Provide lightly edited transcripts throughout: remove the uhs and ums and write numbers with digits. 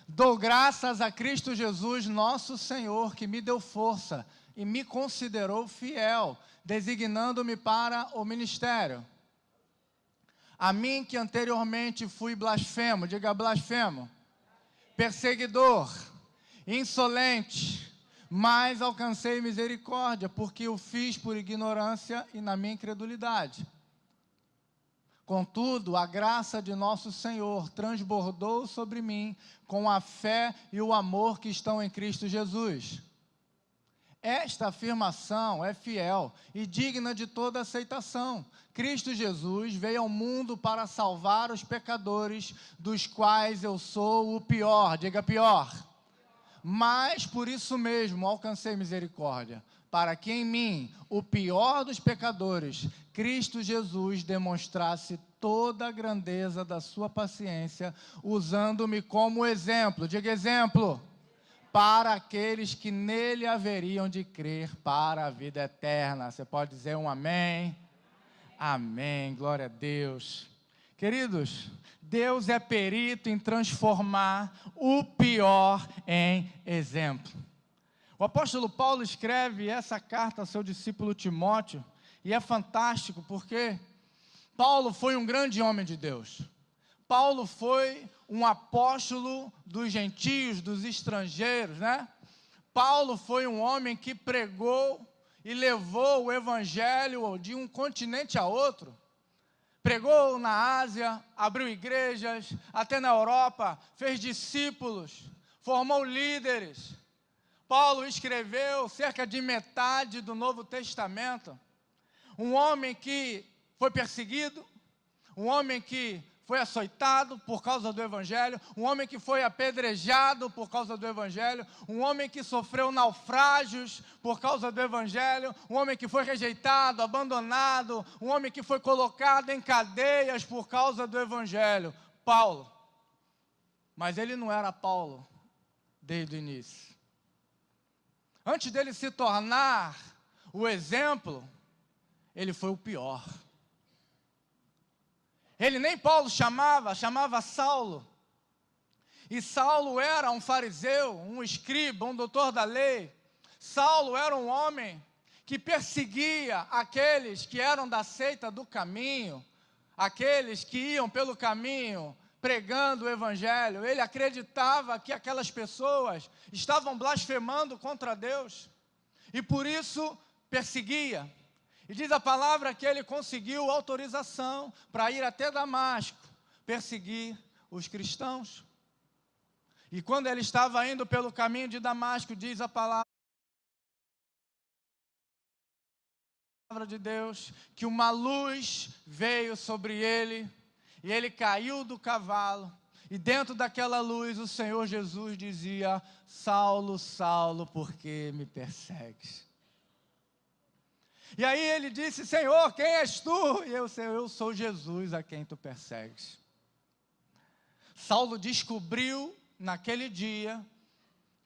Dou graças a Cristo Jesus, nosso Senhor, que me deu força e me considerou fiel, designando-me para o ministério. A mim que anteriormente fui blasfemo, diga blasfemo, perseguidor, insolente, mas alcancei misericórdia, porque o fiz por ignorância e na minha incredulidade. Contudo, a graça de nosso Senhor transbordou sobre mim com a fé e o amor que estão em Cristo Jesus. Esta afirmação é fiel e digna de toda aceitação. Cristo Jesus veio ao mundo para salvar os pecadores, dos quais eu sou o pior, diga pior. Mas por isso mesmo alcancei misericórdia, para que em mim, o pior dos pecadores, Cristo Jesus demonstrasse toda a grandeza da sua paciência, usando-me como exemplo, diga exemplo, para aqueles que nele haveriam de crer para a vida eterna. Você pode dizer um amém? Amém, glória a Deus. Queridos, Deus é perito em transformar o pior em exemplo. O apóstolo Paulo escreve essa carta ao seu discípulo Timóteo, e é fantástico porque Paulo foi um grande homem de Deus. Paulo foi um apóstolo dos gentios, dos estrangeiros, né? Paulo foi um homem que pregou e levou o evangelho de um continente a outro. Pregou na Ásia, abriu igrejas, até na Europa, fez discípulos, formou líderes. Paulo escreveu cerca de metade do Novo Testamento. Um homem que foi perseguido, um homem que foi açoitado por causa do Evangelho, um homem que foi apedrejado por causa do Evangelho, um homem que sofreu naufrágios por causa do Evangelho, um homem que foi rejeitado, abandonado, um homem que foi colocado em cadeias por causa do Evangelho. Paulo. Mas ele não era Paulo desde o início. Antes dele se tornar o exemplo, ele foi o pior. Ele nem Paulo chamava Saulo. E Saulo era um fariseu, um escriba, um doutor da lei. Saulo era um homem que perseguia aqueles que eram da seita do caminho, aqueles que iam pelo caminho pregando o evangelho. Ele acreditava que aquelas pessoas estavam blasfemando contra Deus e por isso perseguia. E diz a palavra que ele conseguiu autorização para ir até Damasco, perseguir os cristãos. E quando ele estava indo pelo caminho de Damasco, diz a palavra de Deus, que uma luz veio sobre ele, e ele caiu do cavalo, e dentro daquela luz o Senhor Jesus dizia: Saulo, Saulo, por que me persegues? E aí ele disse: Senhor, quem és tu? E eu sou Jesus a quem tu persegues. Saulo descobriu naquele dia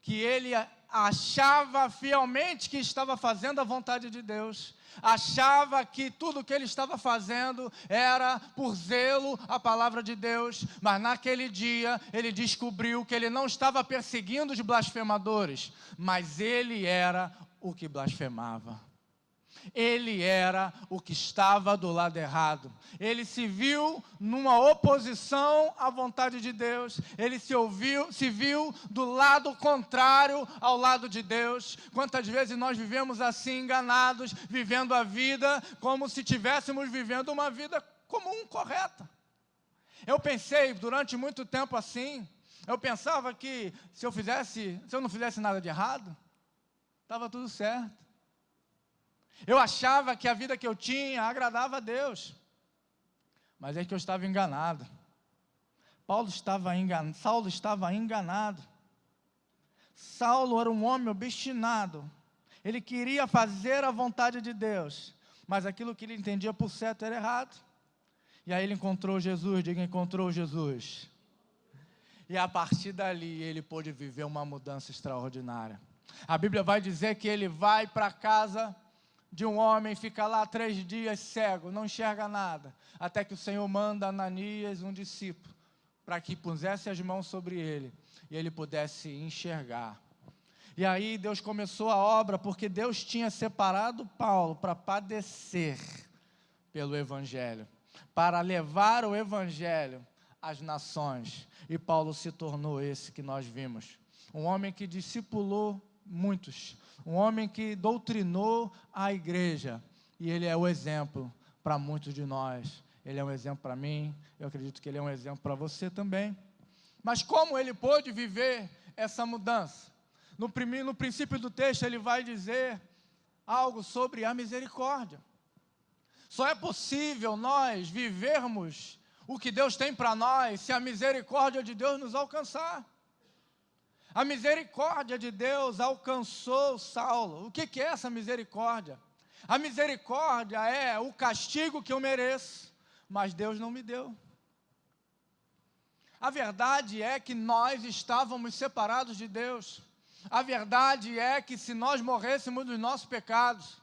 que ele achava fielmente que estava fazendo a vontade de Deus, achava que tudo o que ele estava fazendo era por zelo à palavra de Deus, mas naquele dia ele descobriu que ele não estava perseguindo os blasfemadores, mas ele era o que blasfemava. Ele era o que estava do lado errado. Ele se viu numa oposição à vontade de Deus. Ele se viu do lado contrário ao lado de Deus. Quantas vezes nós vivemos assim, enganados, vivendo a vida como se estivéssemos vivendo uma vida comum, correta. Eu pensei durante muito tempo assim. Eu pensava que se eu não fizesse nada de errado, estava tudo certo. Eu achava que a vida que eu tinha agradava a Deus, mas é que eu estava enganado. Saulo estava enganado. Saulo era um homem obstinado. Ele queria fazer a vontade de Deus, mas aquilo que ele entendia por certo era errado. E aí ele encontrou Jesus, diga, encontrou Jesus. E a partir dali ele pôde viver uma mudança extraordinária. A Bíblia vai dizer que ele vai para a casa de um homem, fica lá 3 dias cego, não enxerga nada, até que o Senhor manda Ananias, um discípulo, para que pusesse as mãos sobre ele e ele pudesse enxergar. E aí Deus começou a obra, porque Deus tinha separado Paulo para padecer pelo Evangelho, para levar o Evangelho às nações. E Paulo se tornou esse que nós vimos. Um homem que discipulou muitos, um homem que doutrinou a igreja. E ele é o exemplo para muitos de nós. Ele é um exemplo para mim, eu acredito que ele é um exemplo para você também. Mas como ele pôde viver essa mudança? No princípio do texto, ele vai dizer algo sobre a misericórdia. Só é possível nós vivermos o que Deus tem para nós se a misericórdia de Deus nos alcançar. A misericórdia de Deus alcançou Saulo. O que é essa misericórdia? A misericórdia é o castigo que eu mereço, mas Deus não me deu. A verdade é que nós estávamos separados de Deus. A verdade é que se nós morrêssemos dos nossos pecados,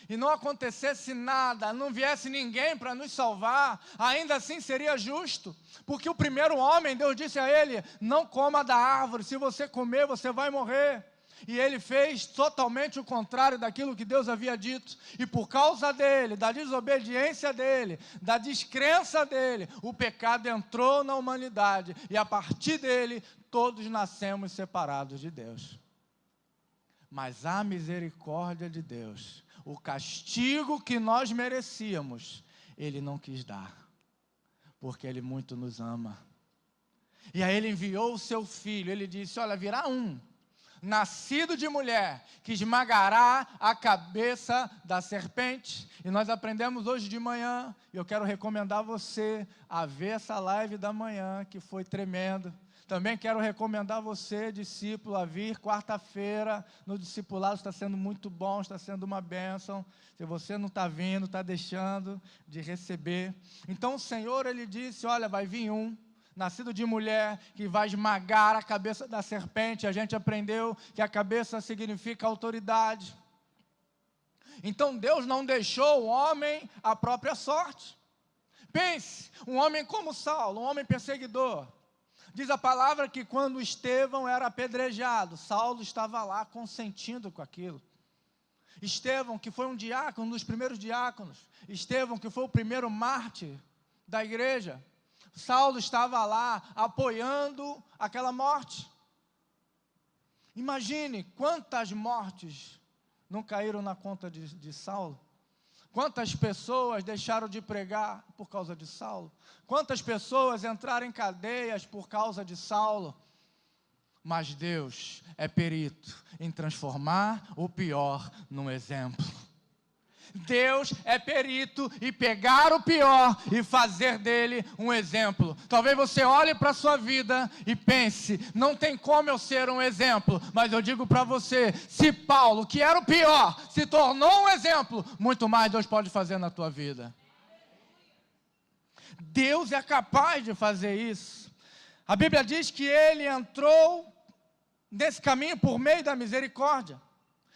e não acontecesse nada, não viesse ninguém para nos salvar, ainda assim seria justo, porque o primeiro homem, Deus disse a ele, não coma da árvore, se você comer, você vai morrer. E ele fez totalmente o contrário daquilo que Deus havia dito, e por causa dele, da desobediência dele, da descrença dele, o pecado entrou na humanidade, e a partir dele, todos nascemos separados de Deus. Mas a misericórdia de Deus, o castigo que nós merecíamos, Ele não quis dar, porque Ele muito nos ama. E aí Ele enviou o seu Filho, Ele disse, olha, virá um, nascido de mulher, que esmagará a cabeça da serpente. E nós aprendemos hoje de manhã, e eu quero recomendar a você a ver essa live da manhã, que foi tremendo. Também quero recomendar você, discípulo, a vir quarta-feira no discipulado, está sendo muito bom, está sendo uma bênção. Se você não está vindo, está deixando de receber. Então o Senhor, Ele disse, olha, vai vir um, nascido de mulher, que vai esmagar a cabeça da serpente. A gente aprendeu que a cabeça significa autoridade. Então Deus não deixou o homem à própria sorte. Pense, um homem como Saulo, um homem perseguidor. Diz a palavra que quando Estevão era apedrejado, Saulo estava lá consentindo com aquilo. Estevão, que foi um diácono, um dos primeiros diáconos. Estevão, que foi o primeiro mártir da igreja. Saulo estava lá apoiando aquela morte. Imagine quantas mortes não caíram na conta de Saulo. Quantas pessoas deixaram de pregar por causa de Saulo? Quantas pessoas entraram em cadeias por causa de Saulo? Mas Deus é perito em transformar o pior num exemplo. Deus é perito em pegar o pior e fazer dele um exemplo. Talvez você olhe para a sua vida e pense, não tem como eu ser um exemplo, mas eu digo para você, se Paulo, que era o pior, se tornou um exemplo, muito mais Deus pode fazer na tua vida. Deus é capaz de fazer isso. A Bíblia diz que ele entrou nesse caminho por meio da misericórdia.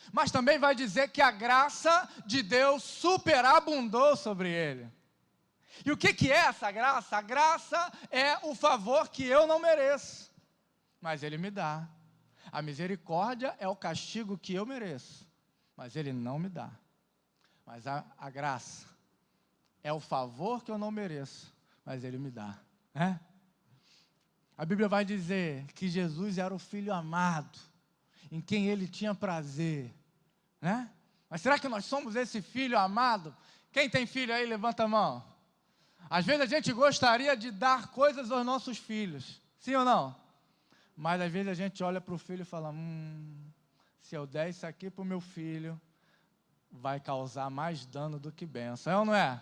Mas também vai dizer que a graça de Deus superabundou sobre ele. E o que é essa graça? A graça é o favor que eu não mereço, mas Ele me dá. A misericórdia é o castigo que eu mereço, mas Ele não me dá. Mas a graça é o favor que eu não mereço, mas Ele me dá. A Bíblia vai dizer que Jesus era o Filho amado, em quem Ele tinha prazer, né? Mas será que nós somos esse filho amado? Quem tem filho aí, levanta a mão. Às vezes a gente gostaria de dar coisas aos nossos filhos, sim ou não? Mas às vezes a gente olha para o filho e fala, se eu der isso aqui para o meu filho, vai causar mais dano do que bênção, é ou não é?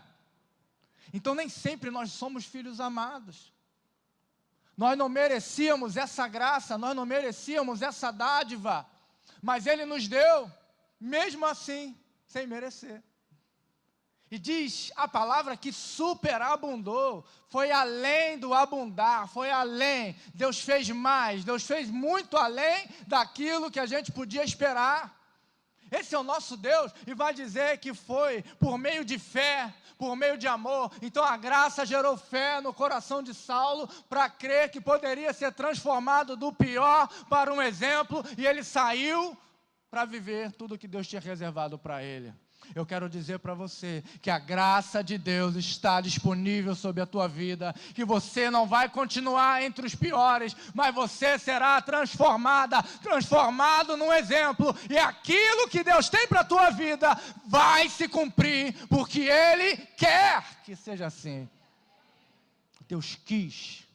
Então nem sempre nós somos filhos amados. Nós não merecíamos essa graça, nós não merecíamos essa dádiva, mas Ele nos deu, mesmo assim, sem merecer. E diz a palavra que superabundou, foi além do abundar, foi além, Deus fez mais, Deus fez muito além daquilo que a gente podia esperar. Esse é o nosso Deus, e vai dizer que foi por meio de fé, por meio de amor. Então a graça gerou fé no coração de Saulo, para crer que poderia ser transformado do pior para um exemplo, e ele saiu para viver tudo o que Deus tinha reservado para ele. Eu quero dizer para você que a graça de Deus está disponível sobre a tua vida, que você não vai continuar entre os piores, mas você será transformado num exemplo, e aquilo que Deus tem para a tua vida vai se cumprir, porque Ele quer que seja assim. Deus quis.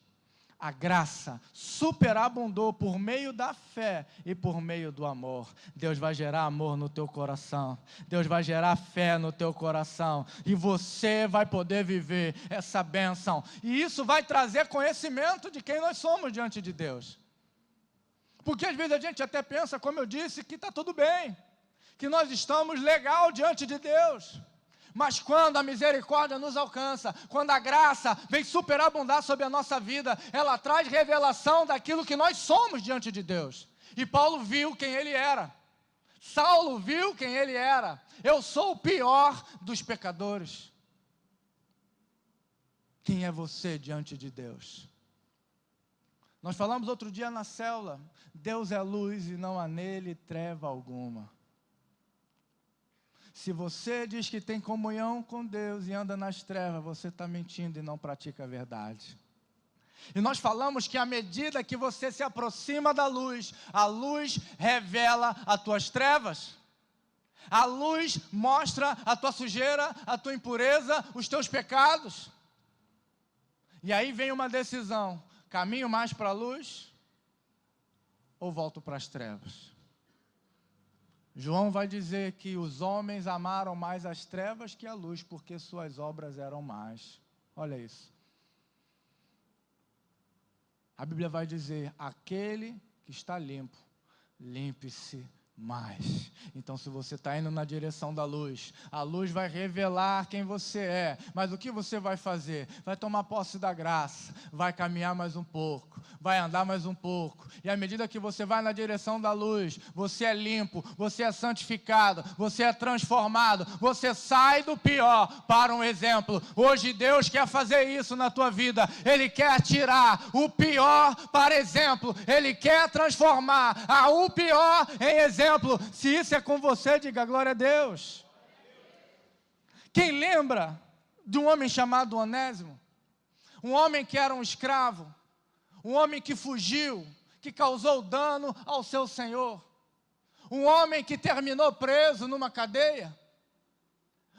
A graça superabundou por meio da fé e por meio do amor. Deus vai gerar amor no teu coração. Deus vai gerar fé no teu coração. E você vai poder viver essa bênção. E isso vai trazer conhecimento de quem nós somos diante de Deus. Porque às vezes a gente até pensa, como eu disse, que está tudo bem. Que nós estamos legal diante de Deus. Mas quando a misericórdia nos alcança, quando a graça vem superabundar sobre a nossa vida, ela traz revelação daquilo que nós somos diante de Deus. E Paulo viu quem ele era. Saulo viu quem ele era. Eu sou o pior dos pecadores. Quem é você diante de Deus? Nós falamos outro dia na célula, Deus é luz e não há nele treva alguma. Se você diz que tem comunhão com Deus e anda nas trevas, você está mentindo e não pratica a verdade. E nós falamos que à medida que você se aproxima da luz, a luz revela as tuas trevas. A luz mostra a tua sujeira, a tua impureza, os teus pecados. E aí vem uma decisão: caminho mais para a luz ou volto para as trevas? João vai dizer que os homens amaram mais as trevas que a luz, porque suas obras eram más. Olha isso. A Bíblia vai dizer: aquele que está limpo, limpe-se mais. Então, se você está indo na direção da luz, a luz vai revelar quem você é. Mas o que você vai fazer? Vai tomar posse da graça, vai caminhar mais um pouco, vai andar mais um pouco. E à medida que você vai na direção da luz, você é limpo, você é santificado, você é transformado, você sai do pior para um exemplo. Hoje Deus quer fazer isso na tua vida. Ele quer tirar o pior para exemplo. Ele quer transformar o pior em exemplo. Se isso é com você, diga glória a Deus. Quem lembra de um homem chamado Onésimo? Um homem que era um escravo, um homem que fugiu, que causou dano ao seu senhor, um homem que terminou preso numa cadeia,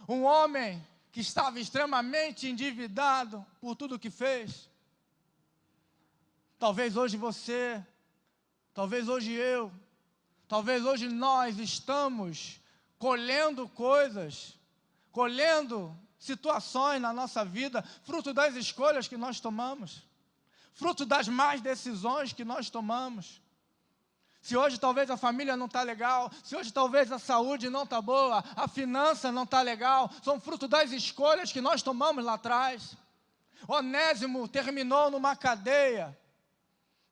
um homem que estava extremamente endividado por tudo que fez. Talvez hoje você, talvez hoje eu, talvez hoje nós estamos colhendo coisas, colhendo situações na nossa vida, fruto das escolhas que nós tomamos, fruto das más decisões que nós tomamos. Se hoje talvez a família não está legal, se hoje talvez a saúde não está boa, a finança não está legal, são fruto das escolhas que nós tomamos lá atrás. Onésimo terminou numa cadeia,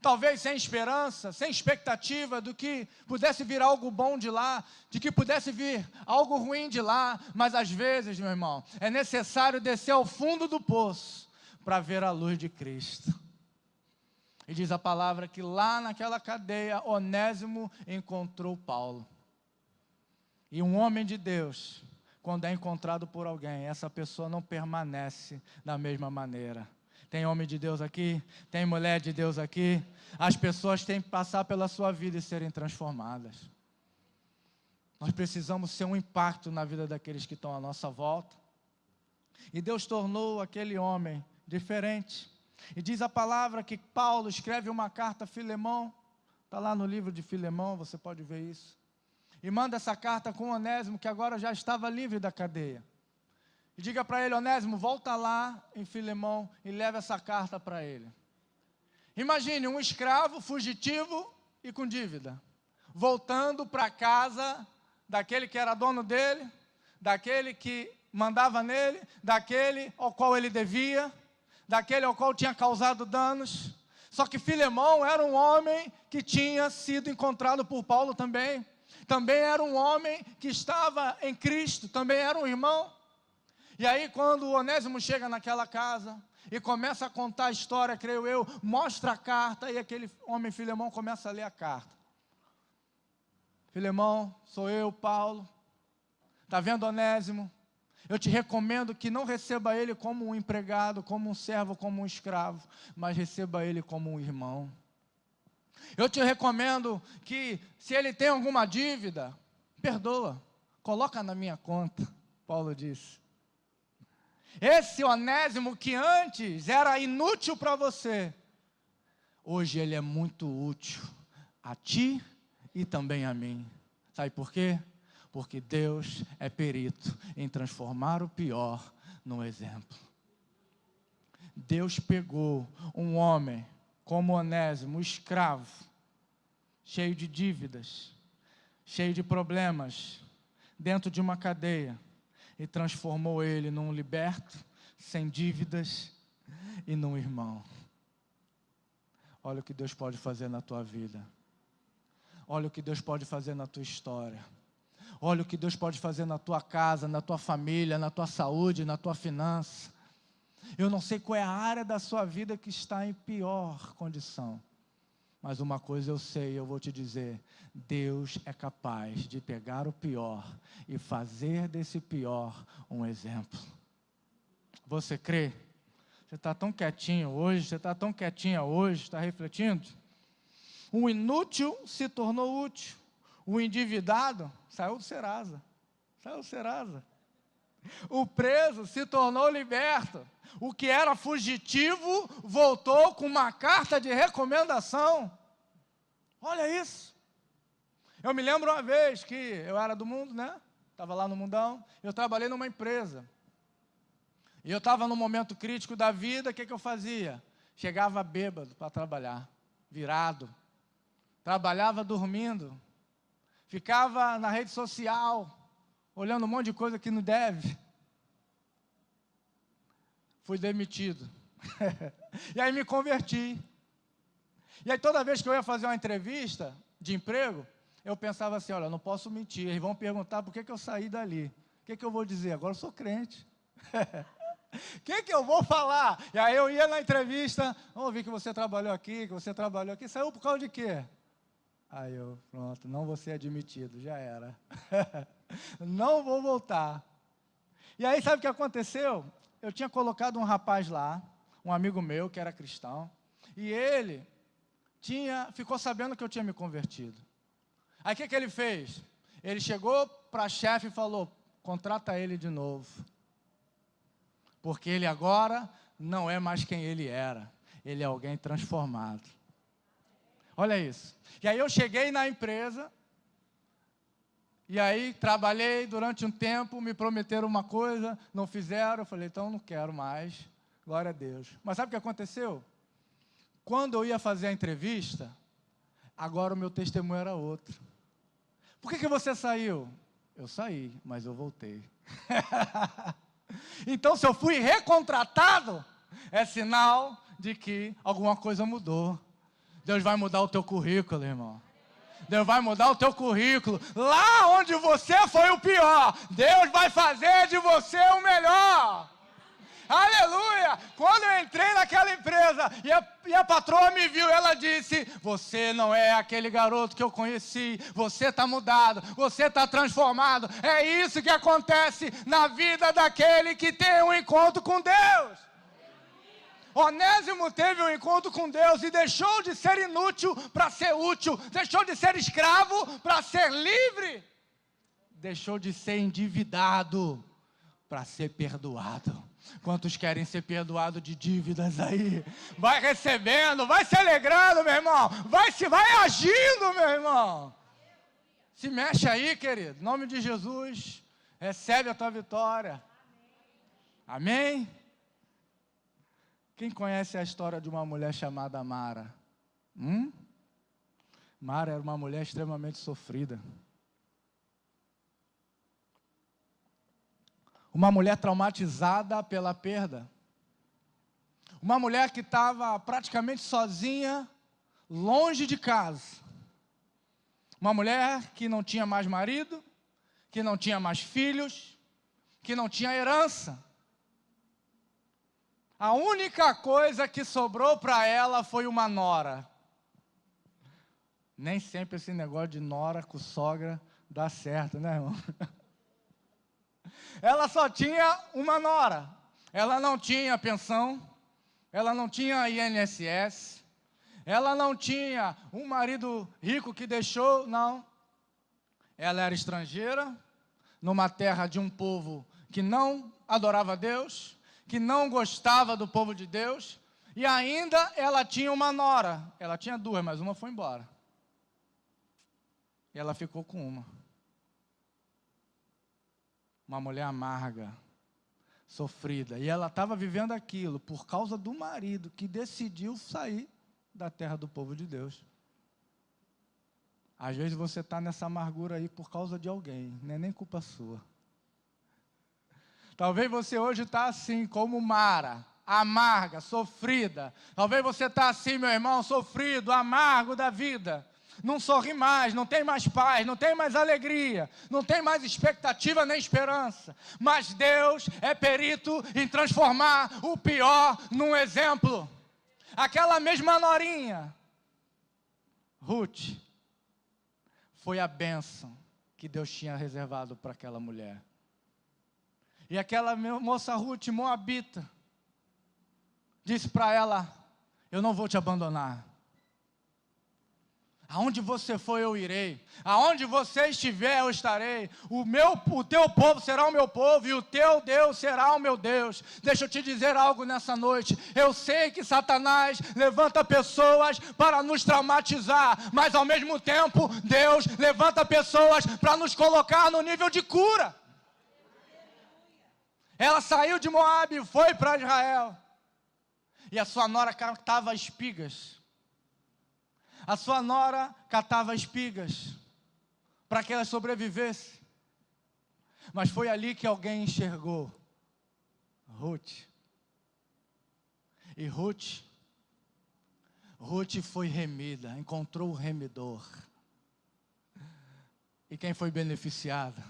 talvez sem esperança, sem expectativa do que pudesse vir algo bom de lá, de que pudesse vir algo ruim de lá. Mas às vezes, meu irmão, é necessário descer ao fundo do poço para ver a luz de Cristo. E diz a palavra que lá naquela cadeia, Onésimo encontrou Paulo. E um homem de Deus, quando é encontrado por alguém, essa pessoa não permanece da mesma maneira. Tem homem de Deus aqui? Tem mulher de Deus aqui? As pessoas têm que passar pela sua vida e serem transformadas. Nós precisamos ser um impacto na vida daqueles que estão à nossa volta. E Deus tornou aquele homem diferente. E diz a palavra que Paulo escreve uma carta a Filemão. Está lá no livro de Filemão, você pode ver isso. E manda essa carta com Onésimo, que agora já estava livre da cadeia. E diga para ele: Onésimo, volta lá em Filemão e leva essa carta para ele. Imagine um escravo fugitivo e com dívida, voltando para casa daquele que era dono dele, daquele que mandava nele, daquele ao qual ele devia, daquele ao qual tinha causado danos. Só que Filemão era um homem que tinha sido encontrado por Paulo também. também era um homem que estava em Cristo, também era um irmão. E aí, quando o Onésimo chega naquela casa e começa a contar a história, creio eu, mostra a carta, e aquele homem, Filemão, começa a ler a carta. Filemão, sou eu, Paulo. Está vendo, Onésimo? Eu te recomendo que não receba ele como um empregado, como um servo, como um escravo, mas receba ele como um irmão. Eu te recomendo que, se ele tem alguma dívida, perdoa, coloca na minha conta, Paulo disse. Esse Onésimo que antes era inútil para você, hoje ele é muito útil a ti e também a mim. Sabe por quê? Porque Deus é perito em transformar o pior num exemplo. Deus pegou um homem como Onésimo, um escravo, cheio de dívidas, cheio de problemas, dentro de uma cadeia, e transformou ele num liberto, sem dívidas e num irmão. Olha o que Deus pode fazer na tua vida. Olha o que Deus pode fazer na tua história. Olha o que Deus pode fazer na tua casa, na tua família, na tua saúde, na tua finança. Eu não sei qual é a área da sua vida que está em pior condição. Mas uma coisa eu sei, eu vou te dizer, Deus é capaz de pegar o pior e fazer desse pior um exemplo. Você crê? Você está tão quietinho hoje, você está tão quietinha hoje, está refletindo? O inútil se tornou útil. O endividado saiu do Serasa. O preso se tornou liberto. O que era fugitivo voltou com uma carta de recomendação. Olha isso. Eu me lembro uma vez que eu era do mundo, né? Estava lá no mundão. Eu trabalhei numa empresa. E eu estava num momento crítico da vida. O que eu fazia? Chegava bêbado para trabalhar, virado. Trabalhava dormindo. Ficava na rede social, olhando um monte de coisa que não deve. Fui demitido. E aí me converti. E aí toda vez que eu ia fazer uma entrevista de emprego, eu pensava assim, olha, eu não posso mentir. Eles vão perguntar por que eu saí dali. O que eu vou dizer? Agora eu sou crente. O que eu vou falar? E aí eu ia na entrevista, ouvi que você trabalhou aqui, Saiu por causa de quê? Aí eu, pronto, não vou ser admitido, já era. Não vou voltar. E aí sabe o que aconteceu? Eu tinha colocado um rapaz lá, um amigo meu que era cristão, e ele ficou sabendo que eu tinha me convertido. Aí o que ele fez? Ele chegou para a chefe e falou, contrata ele de novo. Porque ele agora não é mais quem ele era. Ele é alguém transformado. Olha isso. E aí eu cheguei na empresa, e aí trabalhei durante um tempo, me prometeram uma coisa, não fizeram, eu falei, então não quero mais, glória a Deus. Mas sabe o que aconteceu? Quando eu ia fazer a entrevista, agora o meu testemunho era outro. Por que você saiu? Eu saí, mas eu voltei. Então, se eu fui recontratado, é sinal de que alguma coisa mudou. Deus vai mudar o teu currículo, irmão. Deus vai mudar o teu currículo. Lá onde você foi o pior, Deus vai fazer de você o melhor. Aleluia! Quando eu entrei naquela empresa e a patroa me viu, ela disse, você não é aquele garoto que eu conheci, você está mudado, você está transformado. É isso que acontece na vida daquele que tem um encontro com Deus. Onésimo teve um encontro com Deus e deixou de ser inútil para ser útil, deixou de ser escravo para ser livre, deixou de ser endividado para ser perdoado. Quantos querem ser perdoados de dívidas aí? Vai recebendo, vai se alegrando, meu irmão, vai agindo, meu irmão. Se mexe aí, querido, em nome de Jesus, recebe a tua vitória. Amém? Quem conhece a história de uma mulher chamada Mara? Mara era uma mulher extremamente sofrida. Uma mulher traumatizada pela perda. Uma mulher que estava praticamente sozinha, longe de casa. Uma mulher que não tinha mais marido, que não tinha mais filhos, que não tinha herança. A única coisa que sobrou para ela foi uma nora. Nem sempre esse negócio de nora com sogra dá certo, né, irmão? Ela só tinha uma nora. Ela não tinha pensão, ela não tinha INSS, ela não tinha um marido rico que deixou, não. Ela era estrangeira, numa terra de um povo que não adorava a Deus, que não gostava do povo de Deus, e ainda ela tinha uma nora. Ela tinha duas, mas uma foi embora. E ela ficou com uma. Uma mulher amarga, sofrida. E ela estava vivendo aquilo por causa do marido que decidiu sair da terra do povo de Deus. Às vezes você está nessa amargura aí por causa de alguém, não é nem culpa sua. Talvez você hoje está assim, como Mara, amarga, sofrida. Talvez você está assim, meu irmão, sofrido, amargo da vida. Não sorri mais, não tem mais paz, não tem mais alegria, não tem mais expectativa nem esperança. Mas Deus é perito em transformar o pior num exemplo. Aquela mesma norinha, Ruth, foi a bênção que Deus tinha reservado para aquela mulher. E aquela moça Ruth, moabita, disse para ela: eu não vou te abandonar. Aonde você for, eu irei. Aonde você estiver, eu estarei. O teu povo será o meu povo e o teu Deus será o meu Deus. Deixa eu te dizer algo nessa noite. Eu sei que Satanás levanta pessoas para nos traumatizar, mas ao mesmo tempo, Deus levanta pessoas para nos colocar no nível de cura. Ela saiu de Moabe e foi para Israel. E a sua nora catava espigas. A sua nora catava espigas para que ela sobrevivesse. Mas foi ali que alguém enxergou Ruth. E Ruth foi remida, encontrou o remidor. E quem foi beneficiada?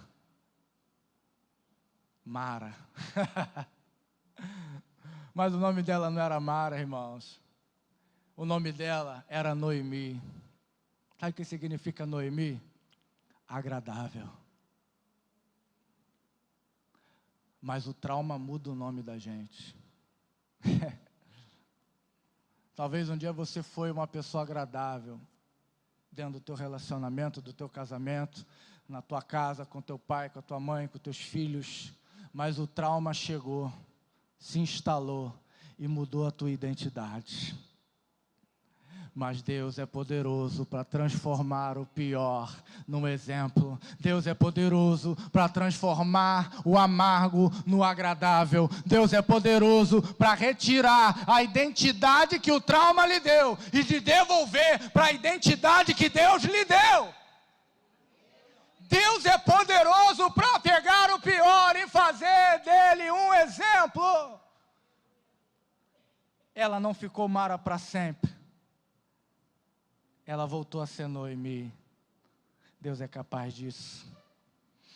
Mara. Mas o nome dela não era Mara, irmãos. O nome dela era Noemi. Sabe o que significa Noemi? Agradável. Mas o trauma muda o nome da gente. Talvez um dia você foi uma pessoa agradável dentro do teu relacionamento, do teu casamento, na tua casa, com teu pai, com a tua mãe, com teus filhos. Mas o trauma chegou, se instalou e mudou a tua identidade. Mas Deus é poderoso para transformar o pior num exemplo. Deus é poderoso para transformar o amargo no agradável. Deus é poderoso para retirar a identidade que o trauma lhe deu e lhe devolver para a identidade que Deus lhe deu. Deus é poderoso para pegar o pior e fazer dele um exemplo. Ela não ficou Mara para sempre. Ela voltou a ser Noemi. Deus é capaz disso.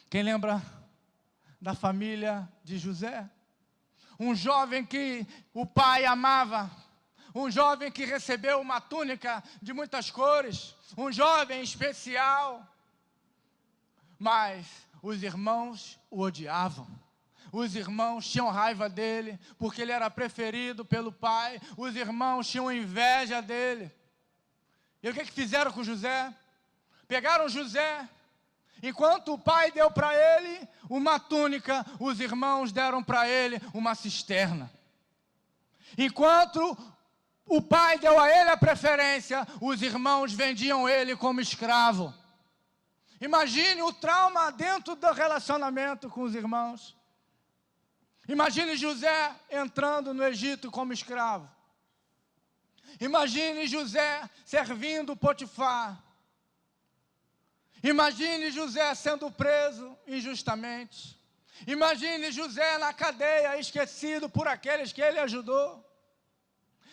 Quem lembra da família de José? Um jovem que o pai amava. Um jovem que recebeu uma túnica de muitas cores. Um jovem especial. Mas os irmãos o odiavam. Os irmãos tinham raiva dele, porque ele era preferido pelo pai. Os irmãos tinham inveja dele. E o que fizeram com José? Pegaram José, enquanto o pai deu para ele uma túnica, os irmãos deram para ele uma cisterna. Enquanto o pai deu a ele a preferência, os irmãos vendiam ele como escravo. Imagine o trauma dentro do relacionamento com os irmãos. Imagine José entrando no Egito como escravo. Imagine José servindo Potifar. Imagine José sendo preso injustamente. Imagine José na cadeia, esquecido por aqueles que ele ajudou.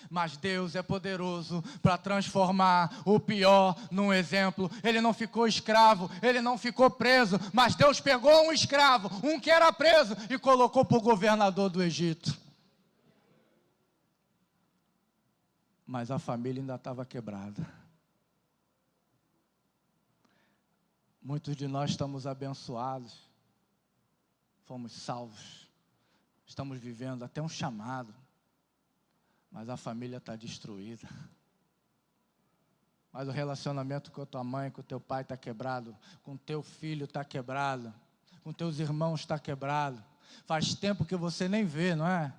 Mas Deus é poderoso para transformar o pior num exemplo. Ele não ficou escravo, ele não ficou preso, mas Deus pegou um escravo, um que era preso, e colocou para o governador do Egito. Mas a família ainda estava quebrada. Muitos de nós estamos abençoados, fomos salvos, estamos vivendo até um chamado, mas a família está destruída. Mas o relacionamento com a tua mãe, com o teu pai está quebrado, com o teu filho está quebrado, com teus irmãos está quebrado. Faz tempo que você nem vê, não é?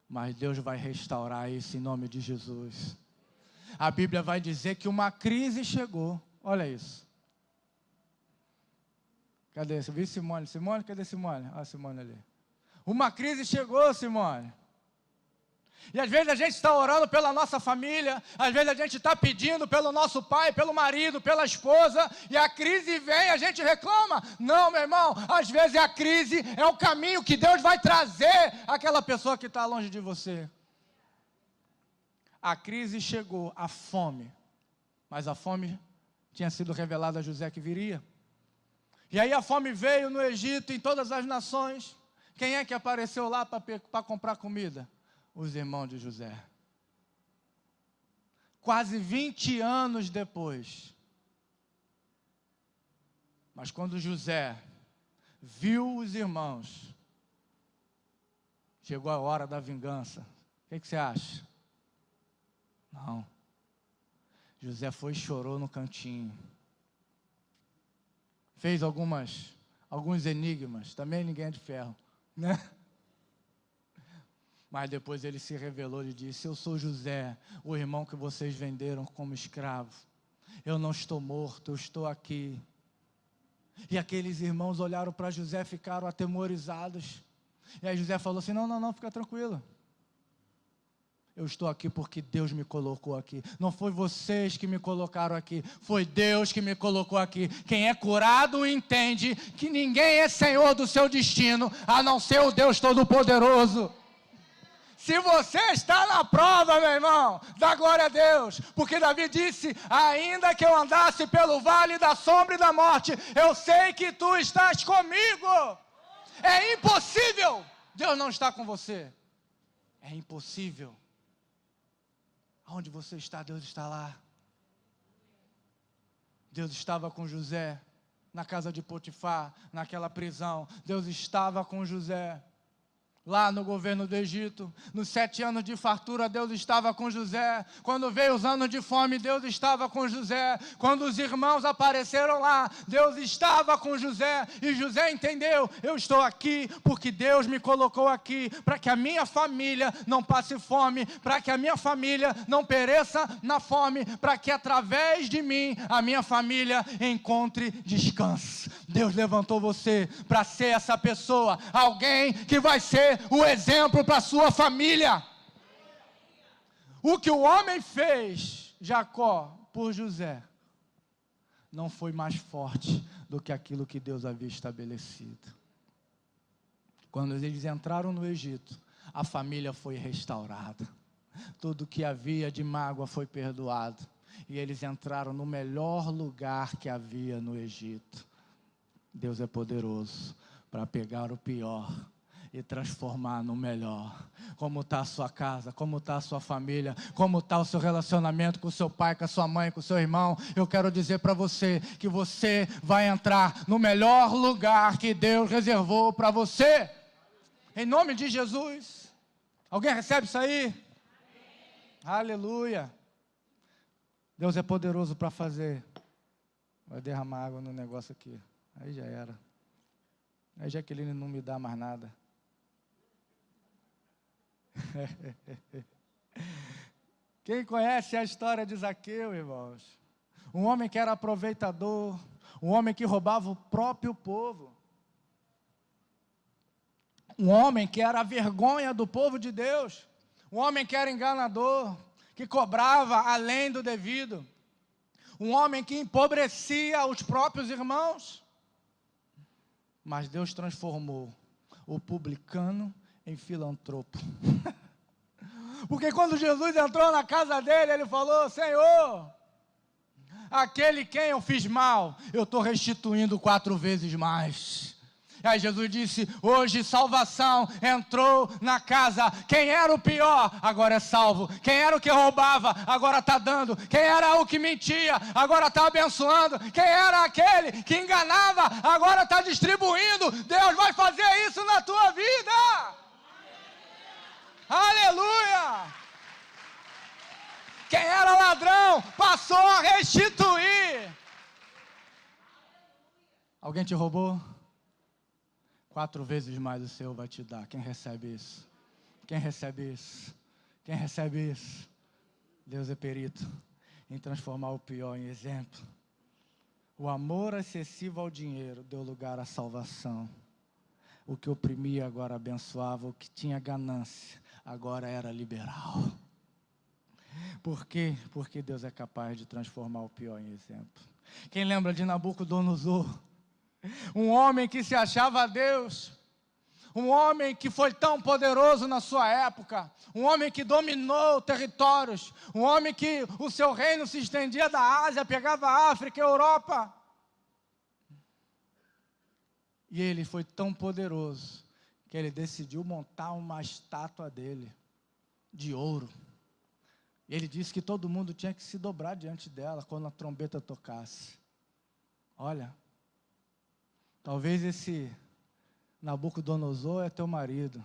Mas Deus vai restaurar isso em nome de Jesus. A Bíblia vai dizer que uma crise chegou. Olha isso. Cadê? Você viu Simone? Simone, cadê Simone? Olha a Simone ali. Uma crise chegou, Simone. E às vezes a gente está orando pela nossa família, às vezes a gente está pedindo pelo nosso pai, pelo marido, pela esposa, e a crise vem, a gente reclama. Não, meu irmão, às vezes a crise é o caminho que Deus vai trazer àquela pessoa que está longe de você. A crise chegou, a fome, mas a fome tinha sido revelada a José que viria. E aí a fome veio no Egito, em todas as nações. Quem é que apareceu lá para comprar comida? Os irmãos de José. Quase 20 anos depois. Mas quando José viu os irmãos, chegou a hora da vingança. O que você acha? Não. José foi e chorou no cantinho. Fez alguns enigmas. Também ninguém é de ferro, né? Mas depois ele se revelou e disse: eu sou José, o irmão que vocês venderam como escravo. Eu não estou morto, eu estou aqui. E aqueles irmãos olharam para José, ficaram atemorizados. E aí José falou assim: não, fica tranquilo. Eu estou aqui porque Deus me colocou aqui. Não foi vocês que me colocaram aqui, foi Deus que me colocou aqui. Quem é curado entende que ninguém é senhor do seu destino, a não ser o Deus Todo-Poderoso. Se você está na prova, meu irmão, dá glória a Deus, porque Davi disse: ainda que eu andasse pelo vale da sombra e da morte, eu sei que tu estás comigo. É impossível Deus não estar com você. É impossível. Aonde você está, Deus está lá. Deus estava com José na casa de Potifar, naquela prisão. Deus estava com José lá no governo do Egito. Nos 7 anos de fartura, Deus estava com José. Quando veio os anos de fome, Deus estava com José. Quando os irmãos apareceram lá, Deus estava com José. E José entendeu: eu estou aqui porque Deus me colocou aqui, para que a minha família não passe fome, para que a minha família não pereça na fome, para que através de mim, a minha família encontre descanso. Deus levantou você para ser essa pessoa, alguém que vai ser o exemplo para a sua família. O que o homem fez, Jacó, por José, não foi mais forte do que aquilo que Deus havia estabelecido. Quando eles entraram no Egito, a família foi restaurada. Tudo que havia de mágoa foi perdoado. E eles entraram no melhor lugar que havia no Egito. Deus é poderoso para pegar o pior e transformar no melhor. Como está a sua casa, como está a sua família, como está o seu relacionamento com o seu pai, com a sua mãe, com o seu irmão. Eu quero dizer para você que você vai entrar no melhor lugar que Deus reservou para você. Em nome de Jesus. Alguém recebe isso aí? Amém. Aleluia. Deus é poderoso para fazer. Vai derramar água no negócio aqui. Aí já era. Aí Jaqueline não me dá mais nada. Quem conhece a história de Zaqueu, irmãos? Um homem que era aproveitador, um homem que roubava o próprio povo, um homem que era a vergonha do povo de Deus, um homem que era enganador, que cobrava além do devido, um homem que empobrecia os próprios irmãos. Mas Deus transformou o publicano em filantropo. Porque quando Jesus entrou na casa dele, ele falou: Senhor, aquele quem eu fiz mal, eu estou restituindo 4 vezes mais. Aí Jesus disse: hoje salvação entrou na casa. Quem era o pior, agora é salvo. Quem era o que roubava, agora está dando. Quem era o que mentia, agora está abençoando. Quem era aquele que enganava, agora está distribuindo. Deus vai fazer isso na tua vida. Aleluia! Quem era ladrão, passou a restituir. Alguém te roubou? 4 vezes mais o Senhor vai te dar. Quem recebe isso? Quem recebe isso? Quem recebe isso? Deus é perito em transformar o pior em exemplo. O amor excessivo ao dinheiro deu lugar à salvação. O que oprimia agora abençoava. O que tinha ganância agora era liberal. Por quê? Porque Deus é capaz de transformar o pior em exemplo. Quem lembra de Nabucodonosor? Um homem que se achava Deus, um homem que foi tão poderoso na sua época, um homem que dominou territórios, um homem que o seu reino se estendia da Ásia, pegava a África e a Europa. E ele foi tão poderoso que ele decidiu montar uma estátua dele, de ouro. Ele disse que todo mundo tinha que se dobrar diante dela quando a trombeta tocasse. Olha, talvez esse Nabucodonosor é teu marido,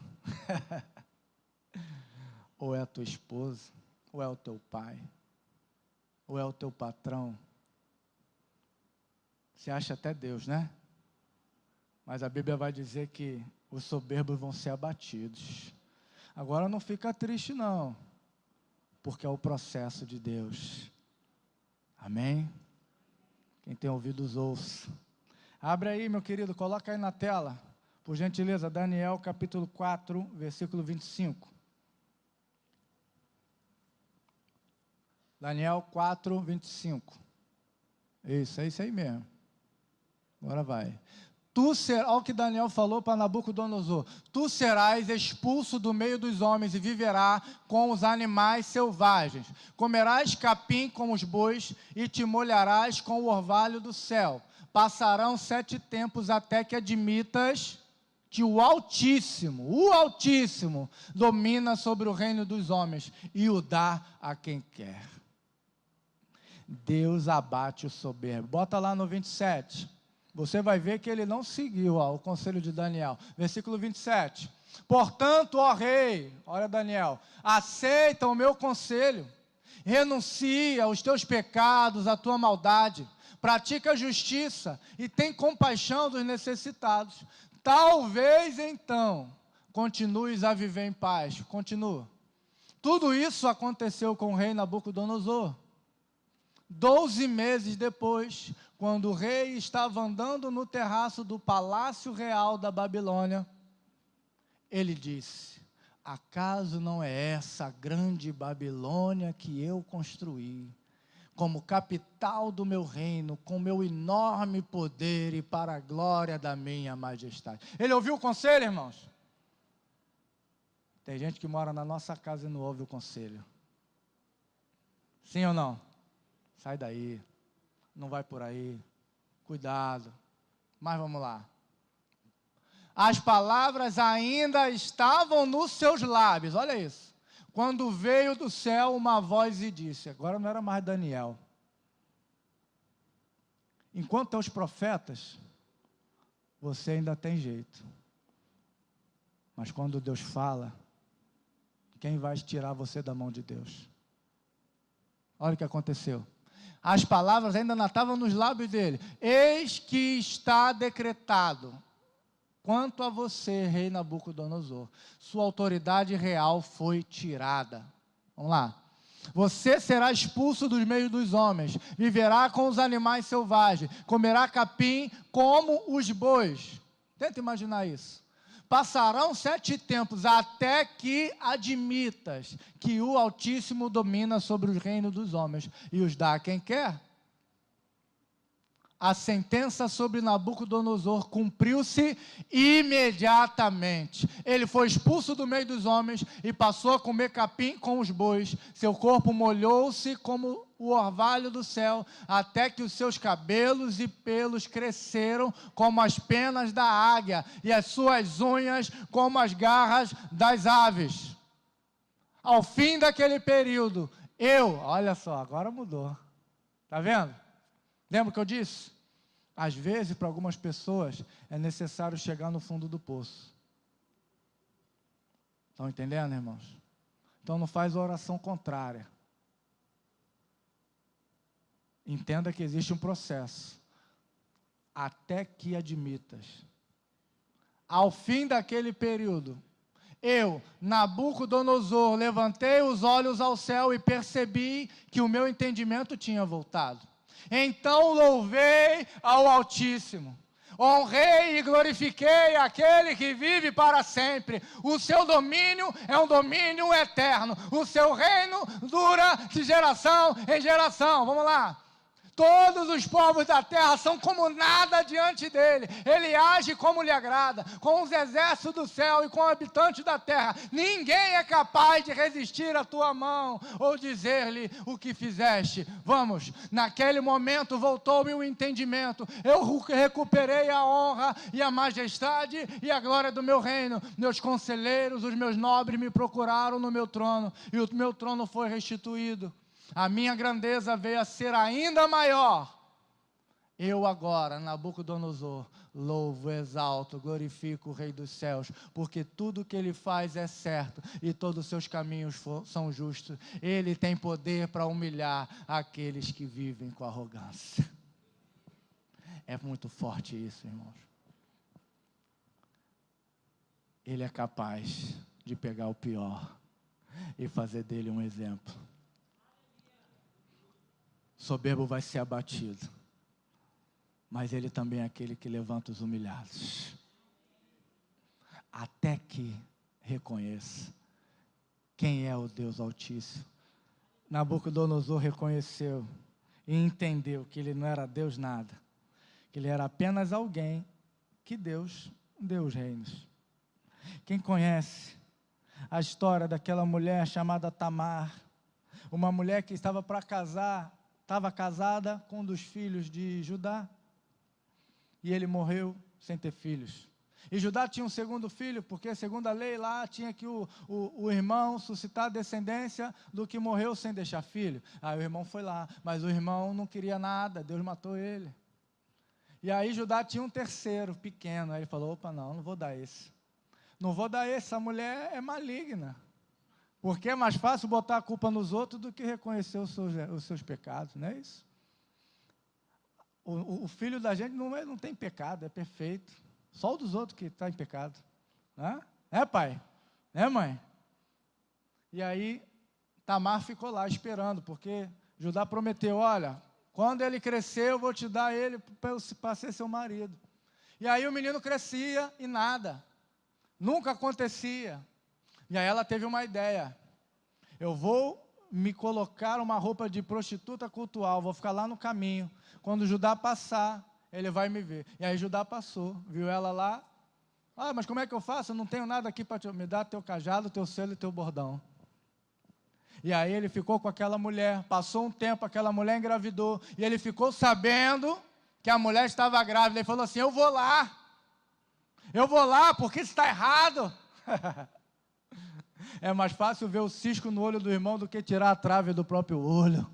ou é a tua esposa, ou é o teu pai, ou é o teu patrão. Você acha até Deus, né? Mas a Bíblia vai dizer que os soberbos vão ser abatidos. Agora não fica triste não, porque é o processo de Deus. Amém? Quem tem ouvidos ouça. Abre aí, meu querido, coloca aí na tela, por gentileza, Daniel capítulo 4, versículo 25. Daniel 4, 25. Isso, é isso aí mesmo. Agora vai. Olha o que Daniel falou para Nabucodonosor: tu serás expulso do meio dos homens e viverá com os animais selvagens. Comerás capim com os bois e te molharás com o orvalho do céu. Passarão 7 tempos até que admitas que o Altíssimo, domina sobre o reino dos homens e o dá a quem quer. Deus abate o soberbo. Bota lá no 27. Você vai ver que ele não seguiu o conselho de Daniel. Versículo 27. Portanto, ó rei, olha Daniel, aceita o meu conselho, renuncia aos teus pecados, à tua maldade, pratica a justiça e tem compaixão dos necessitados. Talvez então continues a viver em paz. Continua. Tudo isso aconteceu com o rei Nabucodonosor. 12 meses depois, quando o rei estava andando no terraço do palácio real da Babilônia, ele disse: acaso não é essa a grande Babilônia que eu construí, como capital do meu reino, com meu enorme poder e para a glória da minha majestade? Ele ouviu o conselho, irmãos? Tem gente que mora na nossa casa e não ouve o conselho. Sim ou não? Sai daí, não vai por aí, cuidado. Mas vamos lá. As palavras ainda estavam nos seus lábios, olha isso. Quando veio do céu uma voz e disse, agora não era mais Daniel. Enquanto é os profetas, você ainda tem jeito. Mas quando Deus fala, quem vai tirar você da mão de Deus? Olha o que aconteceu. As palavras ainda não estavam nos lábios dele. Eis que está decretado, quanto a você, rei Nabucodonosor, sua autoridade real foi tirada. Vamos lá. Você será expulso dos meios dos homens, viverá com os animais selvagens, comerá capim como os bois. Tenta imaginar isso. Passarão 7 tempos até que admitas que o Altíssimo domina sobre o reino dos homens e os dá a quem quer. a sentença sobre Nabucodonosor cumpriu-se imediatamente. Ele foi expulso do meio dos homens e passou a comer capim com os bois. Seu corpo molhou-se como o orvalho do céu, até que os seus cabelos e pelos cresceram como as penas da águia, e as suas unhas como as garras das aves. Ao fim daquele período, olha só, agora mudou. Está vendo? Lembra o que eu disse? Às vezes, para algumas pessoas, é necessário chegar no fundo do poço. Estão entendendo, irmãos? Então não faz a oração contrária. Entenda que existe um processo. Até que admitas. Ao fim daquele período, Nabucodonosor, levantei os olhos ao céu e percebi que o meu entendimento tinha voltado. Então louvei ao Altíssimo, honrei e glorifiquei aquele que vive para sempre. O seu domínio é um domínio eterno, o seu reino dura de geração em geração. Vamos lá. Todos os povos da terra são como nada diante dele. Ele age como lhe agrada, com os exércitos do céu e com os habitantes da terra. Ninguém é capaz de resistir à tua mão ou dizer-lhe o que fizeste. Vamos, naquele momento voltou-me o entendimento. Eu recuperei a honra e a majestade e a glória do meu reino. Meus conselheiros, os meus nobres me procuraram no meu trono e o meu trono foi restituído. A minha grandeza veio a ser ainda maior. Eu agora, Nabucodonosor, louvo, exalto, glorifico o Rei dos céus, porque tudo que ele faz é certo e todos os seus caminhos são justos. Ele tem poder para humilhar aqueles que vivem com arrogância. É muito forte isso, irmãos. Ele é capaz de pegar o pior e fazer dele um exemplo. Soberbo vai ser abatido, mas ele também é aquele que levanta os humilhados, até que reconheça quem é o Deus Altíssimo. Nabucodonosor reconheceu e entendeu que ele não era Deus nada, que ele era apenas alguém que Deus deu os reinos. Quem conhece a história daquela mulher chamada Tamar, uma mulher que estava para casar, estava casada com um dos filhos de Judá, e ele morreu sem ter filhos. E Judá tinha um segundo filho, porque segundo a lei lá, tinha que o irmão suscitar descendência do que morreu sem deixar filho. Aí o irmão foi lá, mas o irmão não queria nada, Deus matou ele. E aí Judá tinha um terceiro, pequeno, aí ele falou, opa, não vou dar esse. Não vou dar esse, essa mulher é maligna. Porque é mais fácil botar a culpa nos outros do que reconhecer os seus pecados, não é isso? O filho da gente não tem pecado, é perfeito. Só o dos outros que está em pecado. Não é, pai? Né, mãe? E aí, Tamar ficou lá esperando, porque Judá prometeu, olha, quando ele crescer, eu vou te dar ele para ser seu marido. E aí o menino crescia e nada. Nunca acontecia. E aí ela teve uma ideia. Eu vou me colocar uma roupa de prostituta cultual, vou ficar lá no caminho. Quando Judá passar, ele vai me ver. E aí Judá passou, viu ela lá. Ah, mas como é que eu faço? Eu não tenho nada aqui para te me dar teu cajado, teu selo e teu bordão. E aí ele ficou com aquela mulher, passou um tempo, aquela mulher engravidou, e ele ficou sabendo que a mulher estava grávida. Ele falou assim, eu vou lá porque isso está errado. É mais fácil ver o cisco no olho do irmão do que tirar a trave do próprio olho.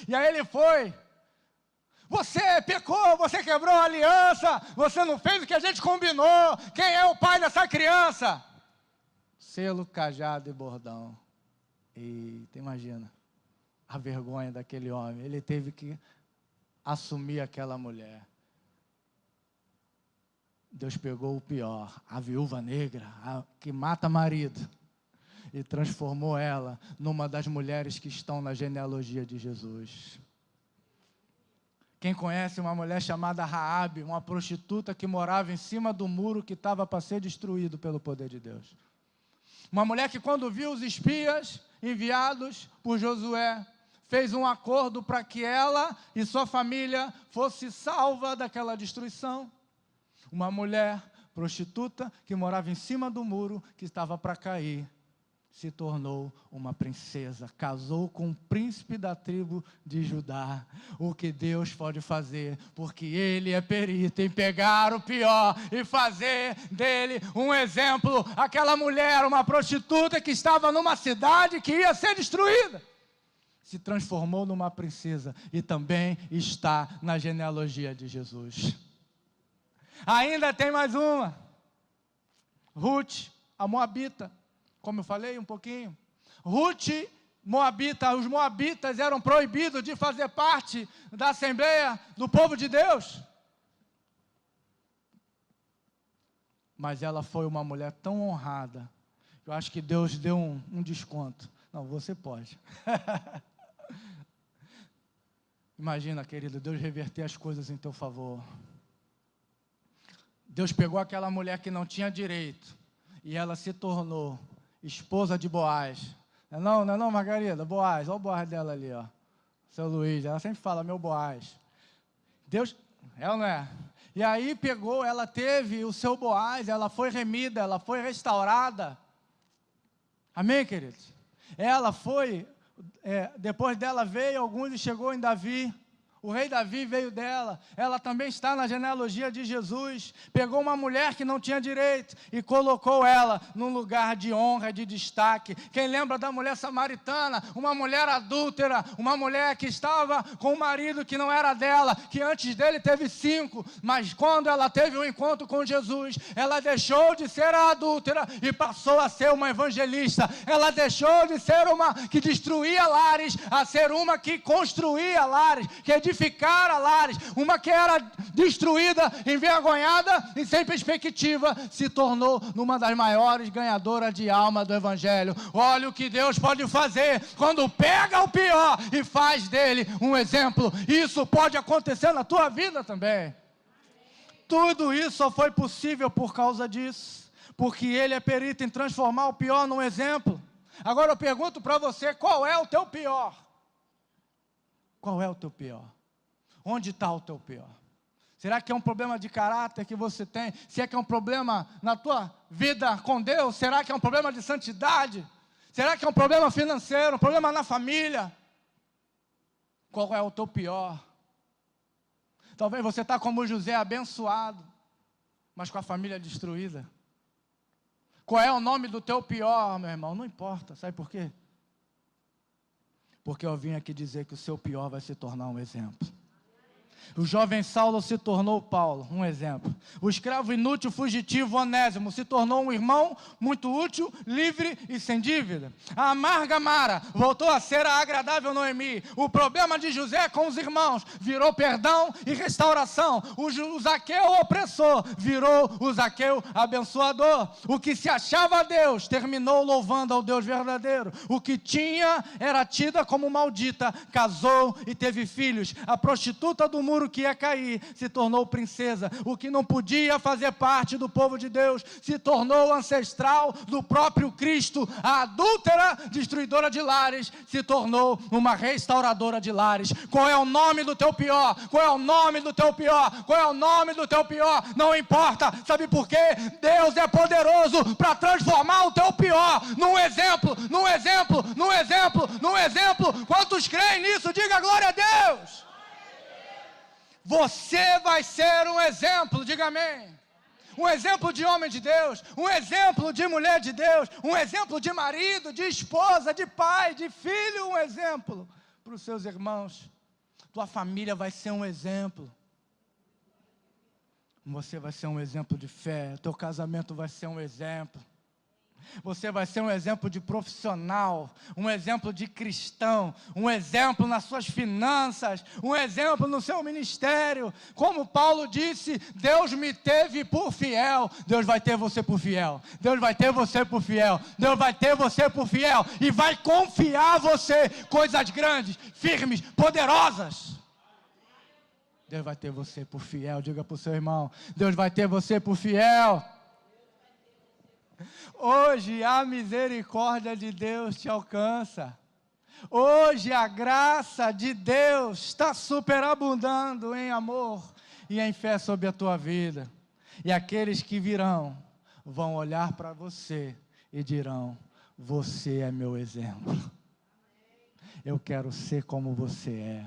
E aí ele foi. Você pecou, você quebrou a aliança, você não fez o que a gente combinou. Quem é o pai dessa criança? Selo, cajado e bordão. Eita, imagina a vergonha daquele homem. Ele teve que assumir aquela mulher. Deus pegou o pior, a viúva negra, que mata marido, e transformou ela numa das mulheres que estão na genealogia de Jesus. Quem conhece uma mulher chamada Raabe, uma prostituta que morava em cima do muro que estava para ser destruído pelo poder de Deus. Uma mulher que quando viu os espias enviados por Josué, fez um acordo para que ela e sua família fosse salva daquela destruição. Uma mulher prostituta que morava em cima do muro, que estava para cair, se tornou uma princesa, casou com um príncipe da tribo de Judá. O que Deus pode fazer, porque Ele é perito em pegar o pior e fazer dele um exemplo. Aquela mulher, uma prostituta que estava numa cidade que ia ser destruída, se transformou numa princesa e também está na genealogia de Jesus. Ainda tem mais uma, Ruth, a moabita. Como eu falei um pouquinho, Ruth, moabita, os moabitas eram proibidos de fazer parte da Assembleia do povo de Deus. Mas ela foi uma mulher tão honrada, eu acho que Deus deu um desconto. Não, você pode. Imagina, querido, Deus reverter as coisas em teu favor. Deus pegou aquela mulher que não tinha direito, e ela se tornou esposa de Boaz. Não é não, Margarida? Boaz, olha o Boaz dela ali, ó. Seu Luiz, ela sempre fala, meu Boaz. Deus, ela não é? E aí pegou, ela teve o seu Boaz, ela foi remida, ela foi restaurada. Amém, queridos? Ela foi, depois dela veio alguns e chegou em Davi. O rei Davi veio dela, ela também está na genealogia de Jesus. Pegou uma mulher que não tinha direito e colocou ela num lugar de honra, de destaque. Quem lembra da mulher samaritana? Uma mulher adúltera, uma mulher que estava com um marido que não era dela, que antes dele teve 5, mas quando ela teve um encontro com Jesus, ela deixou de ser a adúltera e passou a ser uma evangelista. Ela deixou de ser uma que destruía lares, a ser uma que construía lares, que edificava lares. Uma que era destruída, envergonhada e sem perspectiva, se tornou numa das maiores ganhadoras de alma do Evangelho. Olha o que Deus pode fazer quando pega o pior e faz dele um exemplo. Isso pode acontecer na tua vida também. Tudo isso só foi possível por causa disso, porque Ele é perito em transformar o pior num exemplo. Agora eu pergunto para você, qual é o teu pior? Qual é o teu pior? Onde está o teu pior? Será que é um problema de caráter que você tem? Se é que é um problema na tua vida com Deus? Será que é um problema de santidade? Será que é um problema financeiro? Um problema na família? Qual é o teu pior? Talvez você está como José, abençoado, mas com a família destruída. Qual é o nome do teu pior, meu irmão? Não importa, sabe por quê? Porque eu vim aqui dizer que o seu pior vai se tornar um exemplo. O jovem Saulo se tornou Paulo, um exemplo. O escravo inútil, fugitivo, Onésimo, se tornou um irmão muito útil, livre e sem dívida. A amarga Mara voltou a ser a agradável Noemi. O problema de José com os irmãos virou perdão e restauração. O Zaqueu opressor virou o Zaqueu abençoador. O que se achava a Deus terminou louvando ao Deus verdadeiro. O que tinha era tida como maldita, casou e teve filhos. A prostituta do muro que ia cair se tornou princesa. O que não podia fazer parte do povo de Deus se tornou ancestral do próprio Cristo. A adúltera, destruidora de lares, se tornou uma restauradora de lares. Qual é o nome do teu pior? Qual é o nome do teu pior? Qual é o nome do teu pior? Não importa. Sabe por quê? Deus é poderoso para transformar o teu pior num exemplo, num exemplo, num exemplo, num exemplo. Quantos creem nisso? Diga glória a Deus. Você vai ser um exemplo, diga amém. Um exemplo de homem de Deus, um exemplo de mulher de Deus, um exemplo de marido, de esposa, de pai, de filho, um exemplo para os seus irmãos. Tua família vai ser um exemplo. Você vai ser um exemplo de fé, teu casamento vai ser um exemplo. Você vai ser um exemplo de profissional, um exemplo de cristão, um exemplo nas suas finanças, um exemplo no seu ministério. Como Paulo disse, Deus me teve por fiel. Deus vai ter você por fiel. Deus vai ter você por fiel. Deus vai ter você por fiel. E vai confiar a você coisas grandes, firmes, poderosas. Deus vai ter você por fiel. Diga para o seu irmão, Deus vai ter você por fiel. Hoje a misericórdia de Deus te alcança. Hoje a graça de Deus está superabundando em amor e em fé sobre a tua vida. E aqueles que virão vão olhar para você e dirão: você é meu exemplo. Eu quero ser como você é.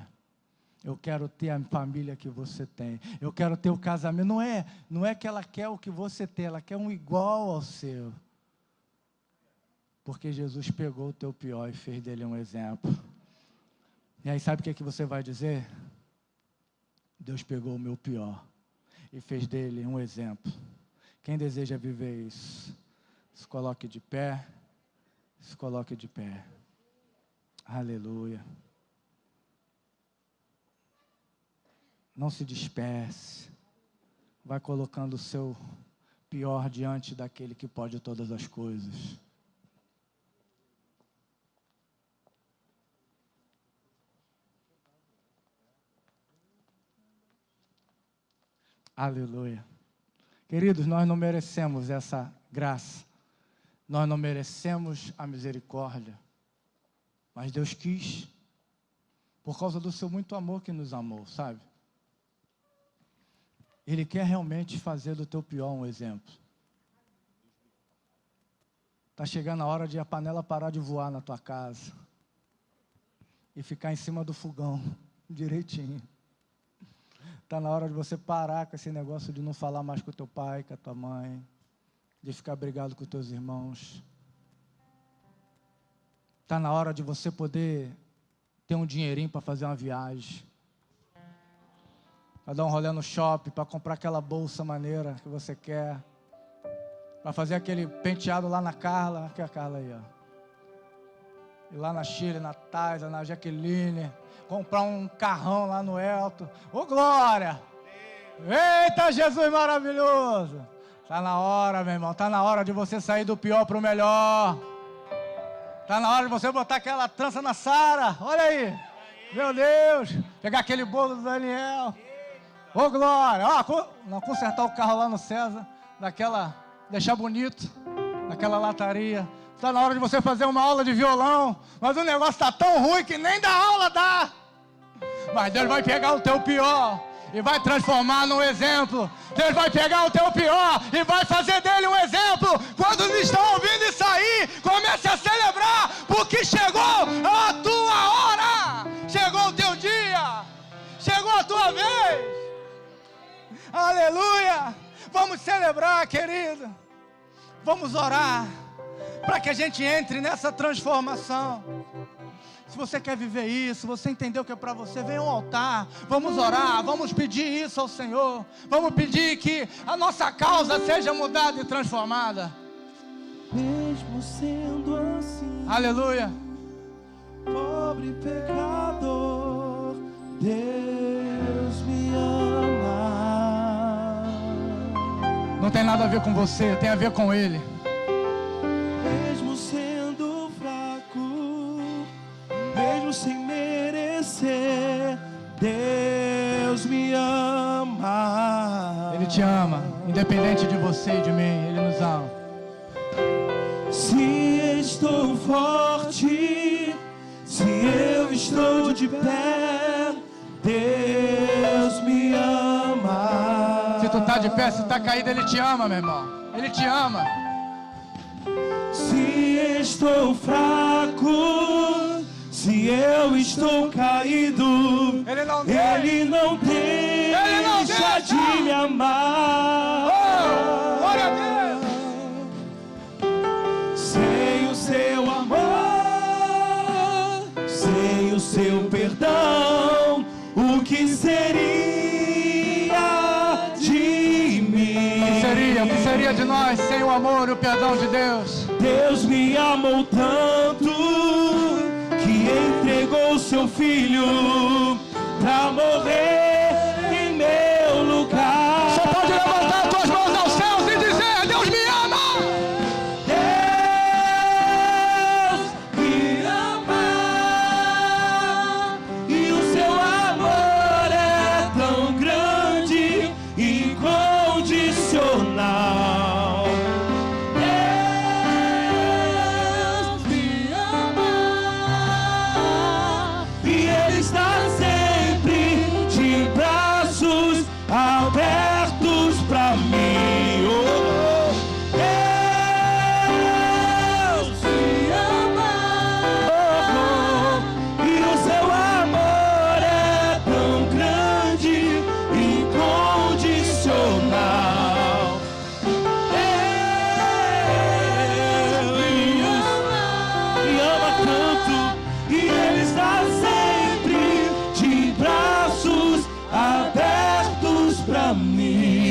Eu quero ter a família que você tem. Eu quero ter o casamento. Não é que ela quer o que você tem, ela quer um igual ao seu. Porque Jesus pegou o teu pior e fez dele um exemplo. E aí sabe o que você vai dizer? Deus pegou o meu pior e fez dele um exemplo. Quem deseja viver isso? Se coloque de pé. Se coloque de pé. Aleluia. Não se disperse. Vai colocando o seu pior diante daquele que pode todas as coisas. Aleluia. Queridos, nós não merecemos essa graça. Nós não merecemos a misericórdia. Mas Deus quis, por causa do seu muito amor que nos amou, sabe? Ele quer realmente fazer do teu pior um exemplo. Está chegando a hora de a panela parar de voar na tua casa. E ficar em cima do fogão, direitinho. Está na hora de você parar com esse negócio de não falar mais com o teu pai, com a tua mãe. De ficar brigado com os teus irmãos. Está na hora de você poder ter um dinheirinho para fazer uma viagem. Para dar um rolê no shopping, para comprar aquela bolsa maneira que você quer. Para fazer aquele penteado lá na Carla. Que é a Carla aí, ó. E lá na Chile, na Taisa, na Jaqueline. Comprar um carrão lá no Elton. Ô glória! Eita Jesus maravilhoso! Está na hora, meu irmão. Está na hora de você sair do pior para o melhor. Está na hora de você botar aquela trança na Sara. Olha aí. Meu Deus. Pegar aquele bolo do Daniel. Ô glória. Não, consertar o carro lá no César. Deixar bonito. Naquela lataria. Está na hora de você fazer uma aula de violão. Mas o negócio está tão ruim que nem da aula dá. Mas Deus vai pegar o teu pior e vai transformar num exemplo. Deus vai pegar o teu pior e vai fazer dele um exemplo. Quando eles estão ouvindo isso aí, comece a celebrar, porque chegou a tua hora. Chegou o teu dia. Chegou a tua vez. Aleluia. Vamos celebrar, querido. Vamos orar para que a gente entre nessa transformação. Se você quer viver isso, você entendeu que é para você, vem ao altar, vamos orar, vamos pedir isso ao Senhor, vamos pedir que a nossa causa seja mudada e transformada. Mesmo sendo assim, aleluia, pobre pecador, Deus me ama. Não tem nada a ver com você, tem a ver com Ele. Mesmo sendo fraco, mesmo sem merecer, Deus me ama. Ele te ama, independente de você e de mim, Ele nos ama. Se estou forte, se eu estou de pé, Deus me ama. Se tu tá de pé, se tá caído, Ele te ama, meu irmão. Ele te ama. Se estou fraco, se eu estou caído, Ele não deixa de me amar. Oh, glória a Deus. Sem o seu amor, sem o seu perdão, o que seria de mim? O que seria de nós sem o amor e o perdão de Deus? Deus me amou tanto que entregou seu filho para morrer em meu lugar. Você pode levantar as tuas mãos aos céus e dizer: Deus me ama. Deus me ama e o seu amor é tão grande e incondicional. Deus me ama para mim.